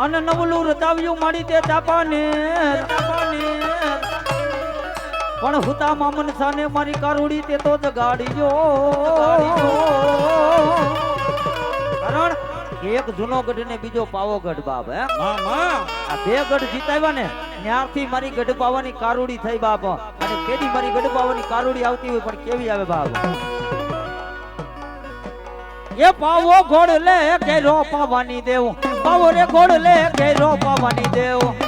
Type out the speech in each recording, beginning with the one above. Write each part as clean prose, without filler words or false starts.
અને નવલું રચાવ્યું માડી તે ચાપાને પણ હુતા મામન સાને મારી કારુડી તે તો જગાડ્યો કારણ એક જૂનો ગઢ ને બીજો પાવોગઢ બાપ હે આ બે ગઢ જીતાવ્યા ને ત્યારથી મારી ગઢ પાવાની કારુડી થઈ બાપ અને કેદી મારી ગઢ પાવાની કારુડી આવતી હોય પણ કેવી આવે બાપ એ પાવો ઘોડ લે ઘેરો પાવાની દેવ પાવો રે ઘોડ લે ઘેરો પાવાની દેવ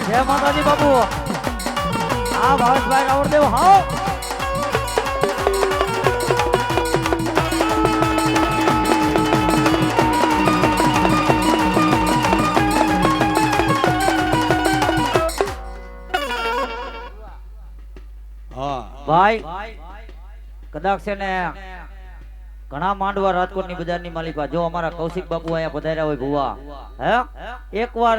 જય માતાજી બાપુ આ ભાવેશભાઈ રાવળદેવ હાઓ ભાઈ કદાચ છે ને ઘણા માંડવા રાજકોટની બજારની માલિકા જો અમારા કૌશિક બાપુ અહીંયા પધાર્યા હોય ભુવા હે એકવાર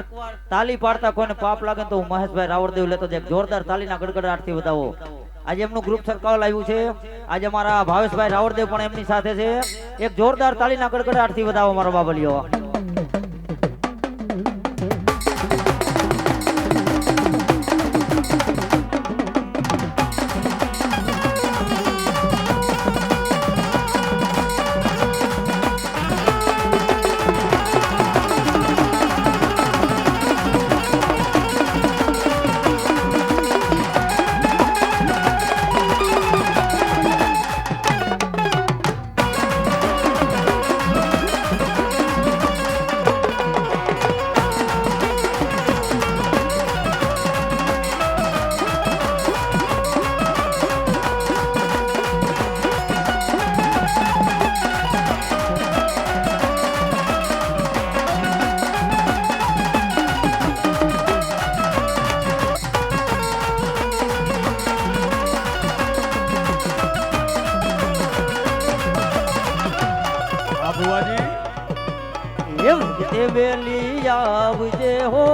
તાલી પાડતા કોઈને પાપ લાગે તો હું મહેશભાઈ રાવળદેવ લેતો એક જોરદાર તાલીના ગડગડાટથી બતાવો આજે એમનું ગ્રુપ સર્કલ આવ્યું છે આજે અમારા ભાવેશભાઈ રાવળદેવ પણ એમની સાથે છે એક જોરદાર તાલીના ગડગડાટથી બતાવો મારો બાબલિયો વેલી આવજે હો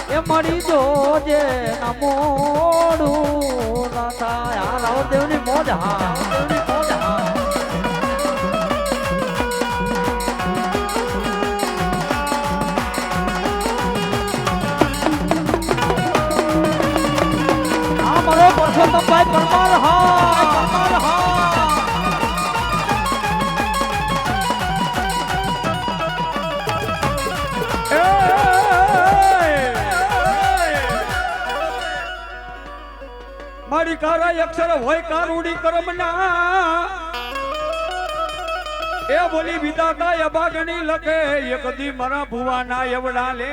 એ મળી જોજે ના મોડું ના થાય રાવળદેવની મોજ હા ભાઈ પરમાર મારી કારા અક્ષર હોય કારુડી કરમના એ બોલી વિદાતા અબાગણી લખે એક દી મારા ભુવાના એવડા લે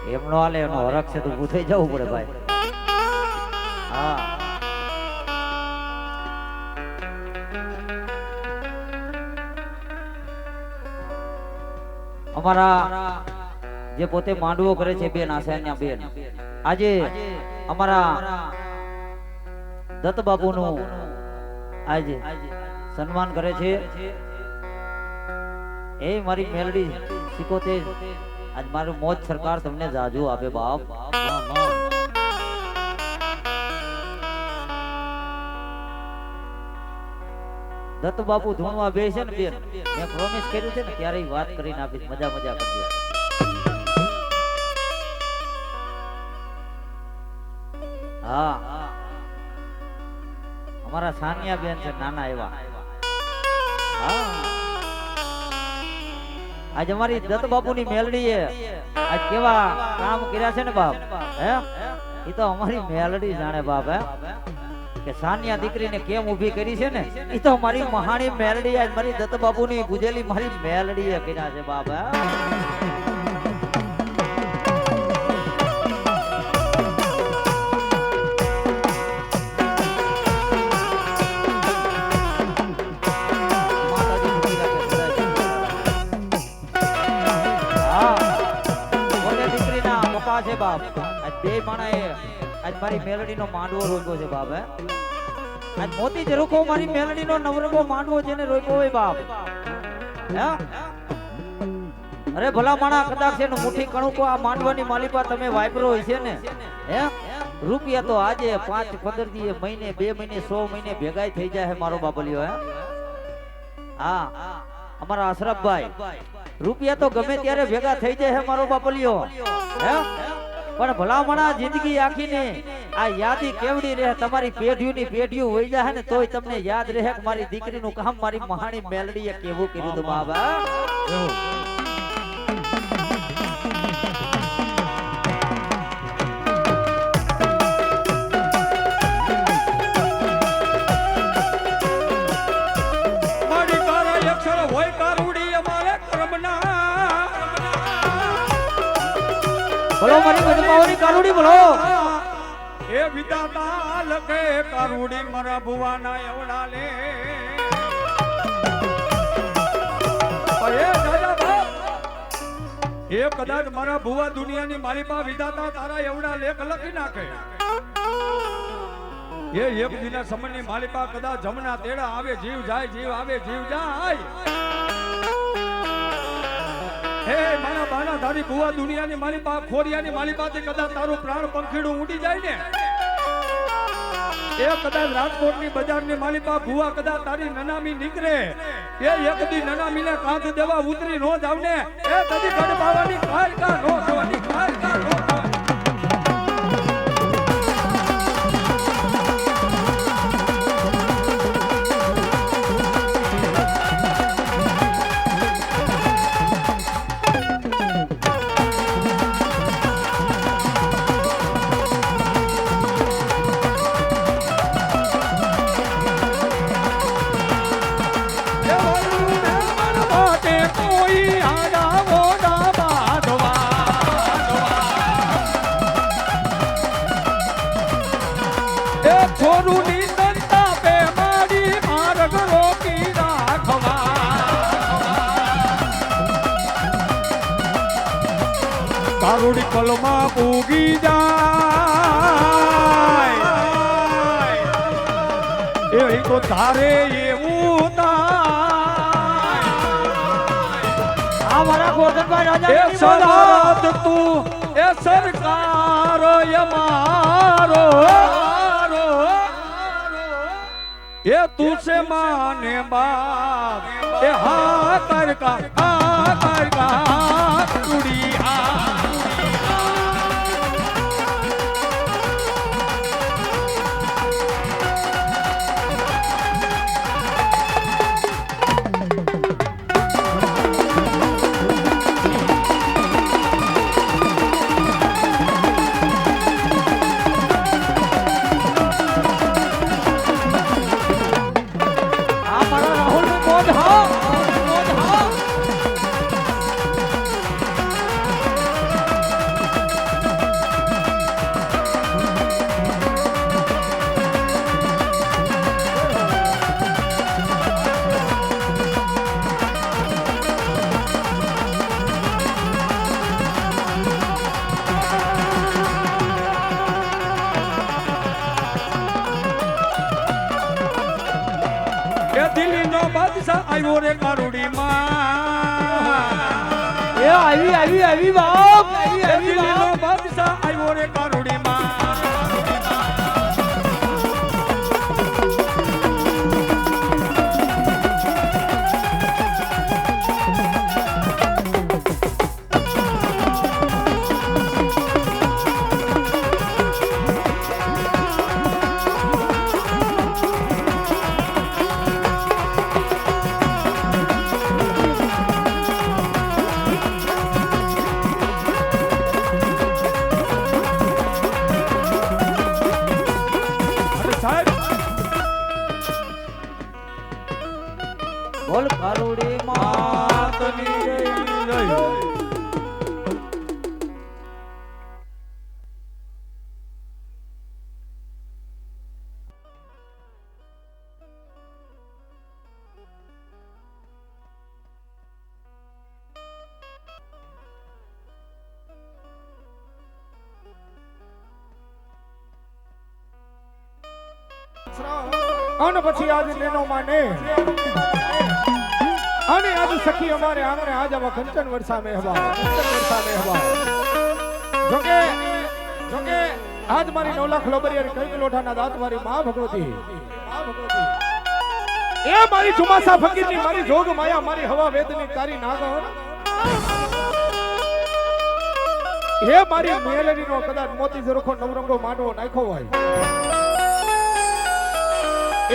એમનો આલે એનો હરખ છે તો ઊભું થઈ જવું પડે ભાઈ હા અમારા જે પોતે માંડવો કરે છે બેન આસાન્યા બેન આજે અમારા દત્ત બાપુનું આજે સન્માન કરે છે એ મારી મેલડી શીખોતે આજ મારું મોજ સરકાર તમને જાજુ આપે બાપ દત્ત બાપુ ધૂણવા બે છે ને બેન મેં પ્રોમિસ કર્યું છે ને ત્યારે વાત કરીને આપીશ મજા કરજો હા અમારા સાનિયા બેન છે નાના એવા હા આજ અમારી દત્ત બાપુની મેલડીએ આજ કેવા કામ કર્યા છે ને બાપ હે એ તો અમારી મેલડી જાણે બાપ હે કે સાનિયા દીકરીને કેમ ઊભી કરી છે ને એ તો મારી મહાણી મેલડી આજ મારી દત્ત બાપુની ગુજેલી મારી મેલડીએ કર્યા છે બાપ હે બાપ આજ બે માણાએ આજ મારી મેલડીનો માંડવો રોક્યો છે બાપ હે આજ મોતી ઝરૂખો મારી મેલડીનો નવરંગો માંડવો જેને રોક્યો હોય બાપ હે અરે ભલા માણા કદાચ છે ને મુઠ્ઠી કણુકો આ માંડવાની માલિપા તમે વાપરો હોય છે ને હે રૂપિયા તો આજે 5-15 દીએ મહિને 2 મહિને 100 મહિને ભેગાઈ થઈ જાય હે મારો બાબલિયો હે હા અમારા અશરફભાઈ રૂપિયા તો ગમે ત્યારે ભેગા થઈ જાય હે મારો બાપલિયો હે પણ ભલામણા જિંદગી આખીને આ યાદી કેવડી રહે તમારી પેઢીઓની પેઢીઓ વહી જાય ને તોય તમને યાદ રહે કે મારી દીકરીનું કામ મારી મહાણી મેલડીએ કેવું કર્યું હતું બાબા મારી તારા અક્ષર હોય કારુડી અમારે કર્મના બોલો મારી બદમાવરી કારુડી બોલો એ વિધાતા લખે કારુડી મારા ભુવાના એવડા લે એ દાદા બાપ એ કદાચ મારા ભુવા દુનિયાની માલિપા વિધાતા તારા એવડા લેખ લખી નાખે એ એક દિના સમયની માલિપા કદાચ જમના તેડા આવે જીવ જાય જીવ આવે જીવ જાય હે મારા બાના તારી ભુવા દુનિયાની માલિપા ખોરિયાની માલિપાથી કદાચ તારું પ્રાણ પંખીડું ઉડી જાય ને એ કદાચ રાજકોટની બજારની માલિપા ભુવા કદાચ તારી નનામી નીકળે એ એક દી નનામીને કાંધ દેવા ઉતરી નો જાવ ને એ કદી ગડબાવાની કાયકા નો થવાની કાયકા નો થવાની કારુડી કલમાં પૂગી જાય એ તો તારે એવું આ મારા ગોરધનભાઈ રાજા એ સદાત તું એ સરકાર અમારો એ તું સે માને બાપ એ હા કરકા કારુડી દિલ્હીનો બાદશાહ આવ્યો રે કારુડી માં એ આવી બાપ દિલ્હીનો બાદશાહ આવ્યો રે કારુડી માં બોલ કારુડી માતની જય જય અને પછી આજ લેનો માને અને આજ સખી અમારે આંગણે આજ આવા કંચન વર્ષા મેહવા જોકે આજ મારી 9 લાખ લોબરિયારી કઈ લોઠાના દાંત મારી માં ભગવતી એ મારી ચુમાસા ફકીરની મારી જોગ માયા મારી હવા વેદની તારી નાગર હે મારી મેલડીનો કદાચ મોતી ઝરખો નવરંગો માંડવો નાખ્યો હોય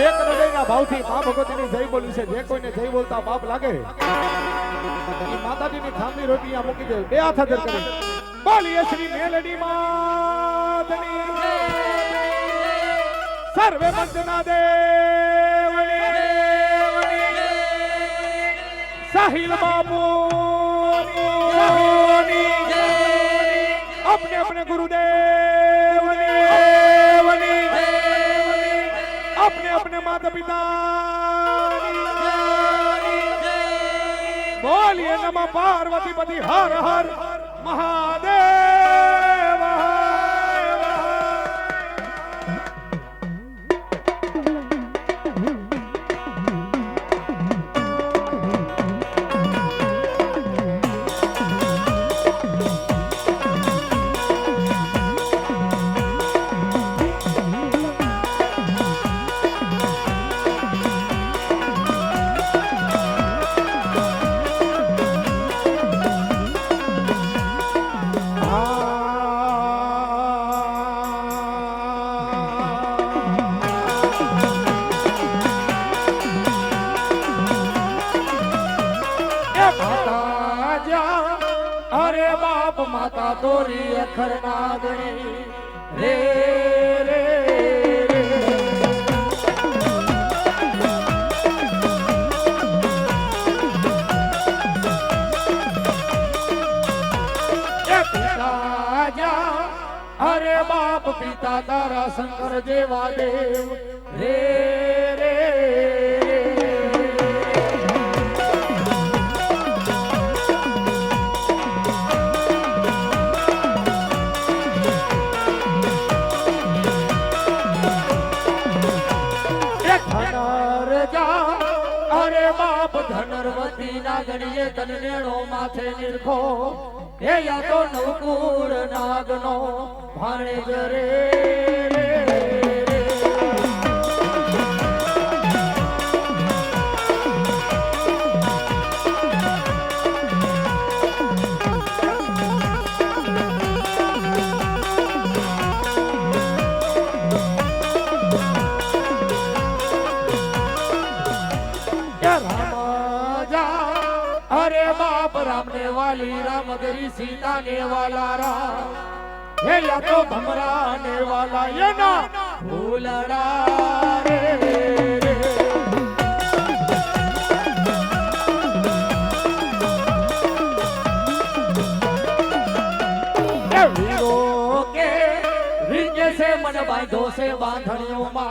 એક હૃદયના ભાવથી મા ભગવતીની જય બોલી છે જે કોઈને જય બોલતા બાપ લાગે એ માતાજીની ખામની રોટી આ મૂકી દે બે હાથ હાજર કરી બોલીએ શ્રી મેલડી માતની સર્વે મંદના દેવની સાહિલ બાબુ अपने अपने गुरुदेव अपने अपने माता पिता बोलिए नमः पार्वती पति हर हर महादेव अरे बाप माता तोरी अखर नागणी रे रे अरे बाप पिता तारा शंकर जेवा देव रे रे अरे बाप धनरवती नागणीए तन नेणो माथे निरखो हे या तो नवकूर नागनो भाणे जरे अरे बाप राम ने वाली राम गरी सीता ने वाला राम हे या तो भमरा ने वाला ये ना फूलड़ा रे वीरों के रिंगे से मन बांधो से बांधनियों